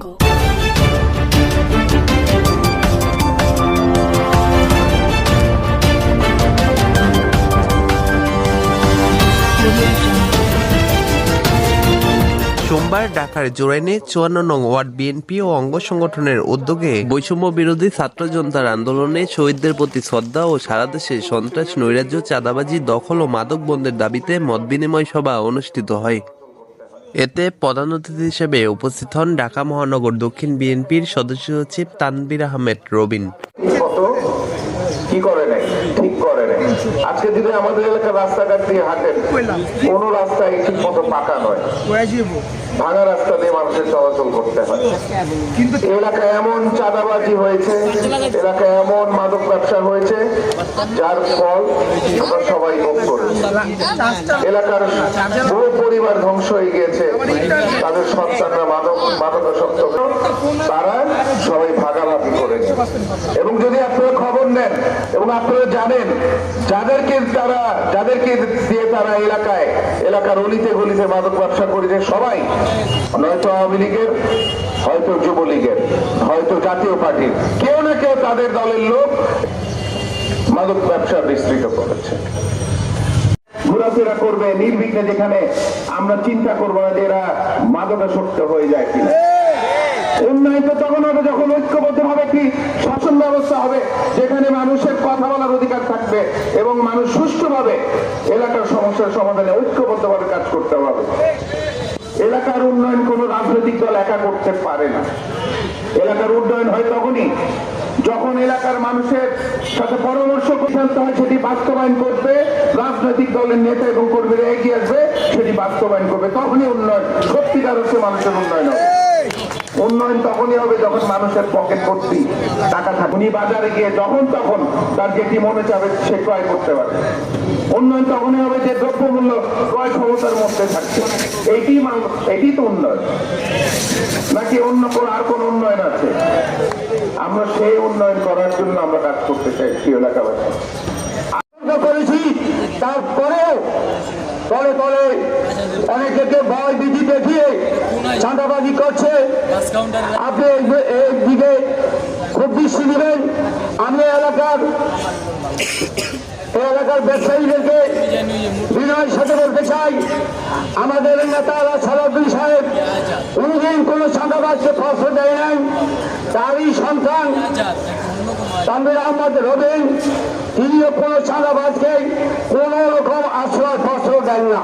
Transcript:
Jungle. সোমবার ঢাকার জোরাইনে ৫৪ নং ওয়ার্ড বিএনপি ও অঙ্গ সংগঠনের উদ্যোগে বৈষম্য বিরোধী ছাত্র জনতার আন্দোলনে শহীদদের প্রতি শ্রদ্ধা ও সারা দেশে সন্ত্রাস, নৈরাজ্য, চাঁদাবাজি, দখল ও মাদক বন্ধের দাবিতে মতবিনিময় সভা অনুষ্ঠিত হয়। এতে প্রধান অতিথি হিসেবে উপস্থিত হন ঢাকা মহানগর দক্ষিণ বিএনপির সদস্য সচিব তানভীর আহমেদ রবিন। কি করে নাই, ঠিক করে নাই। আজকে যদি আমাদের এলাকার রাস্তাঘাট দিয়ে হাঁটেন, কোন রাস্তায় ঠিক মতো পাকা নয়, ভাঙা রাস্তা দিয়ে মানুষের চলাচল করতে হয়। কিন্তু এলাকায় এমন চাঁদাবাজি হয়েছে, এলাকায় এমন মাদক ব্যবসা হয়েছে, যার ফল আমরা সবাই ভোগ করেছি। এলাকার বহু পরিবার ধ্বংস হয়ে গিয়েছে, তাদের সন্তানরা মাদকাসক্ত, তারা সবাই ভাগাভাগি করেছে। এবং যদি আপনারা খবর নেন এবং আপনারা জানেন যাদেরকে দিয়ে তারা এলাকার অলিতে গলিতে মাদক ব্যবসা করেছে, সবাই নয়তো আওয়ামী লীগের, হয়তো যুবলীগের, হয়তো জাতীয় পার্টির কেউ না কেউ তাদের দলের লোক মাদক ব্যবসা বিস্তৃত করেছে। ঘোরাফেরা করবে নির্বিঘ্নে, যেখানে আমরা চিন্তা করবো না যে এরা মাদকাসক্ত হয়ে যায় কিনা। উন্নয়ন তো তখন হবে যখন ঐক্যবদ্ধ ভাবে একটি শাসন ব্যবস্থা হবে, যেখানে মানুষের কথা বলার অধিকার থাকবে এবং মানুষ সুষ্ঠুভাবে এলাকার সমস্যার সমাধানে ঐক্যবদ্ধ ভাবে কাজ করতে হবে। এলাকার উন্নয়ন কোন রাজনৈতিক দল একা করতে পারে না। এলাকার উন্নয়ন হয় তখনই যখন এলাকার মানুষের সাথে পরামর্শ ফেলতে হয়, সেটি বাস্তবায়ন করবে, রাজনৈতিক দলের নেতা এবং কর্মীরা এগিয়ে আসবে, সেটি বাস্তবায়ন করবে, তখনই উন্নয়ন সত্যিকার হচ্ছে মানুষের উন্নয়ন হবে। উন্নয়ন তখনই হবে যখন মানুষের পকেট ভর্তি টাকা থাকে, উনি বাজারে গিয়ে যখন তখন তার যেটি মনে চাবে সে ক্রয় করতে পারে। উন্নয়ন তখনই হবে যে দ্রব্যমূল্য ক্রয় ক্ষমতার মধ্যে থাকছে। এটি তো উন্নয়ন, নাকি অন্য আর কোন উন্নয়ন আছে? আমরা সেই উন্নয়ন করার জন্য আমরা কাজ করতে চাই। প্রিয় এলাকাবাসী, করেছি, তারপরেও তলে তলে অনেকে ভয় ভীতি দেখিয়ে চাঁদাবাজি করছে। আপনি একদিকে খুব দৃষ্টি দিবেন। আমি এলাকার ব্যবসায়ীদেরকে বিনয়ের সাথে বলতে চাই, আমাদের নেতা সালাউদ্দিন সাহেব কোনদিন কোন চাঁদাবাজকে ফসল দেয় নাই। তারই সন্তান তানভীর আহমেদ রবিন, তিনিও কোন চাঁদাবাজকে কোন রকম আশ্রয় ফসল দেন না।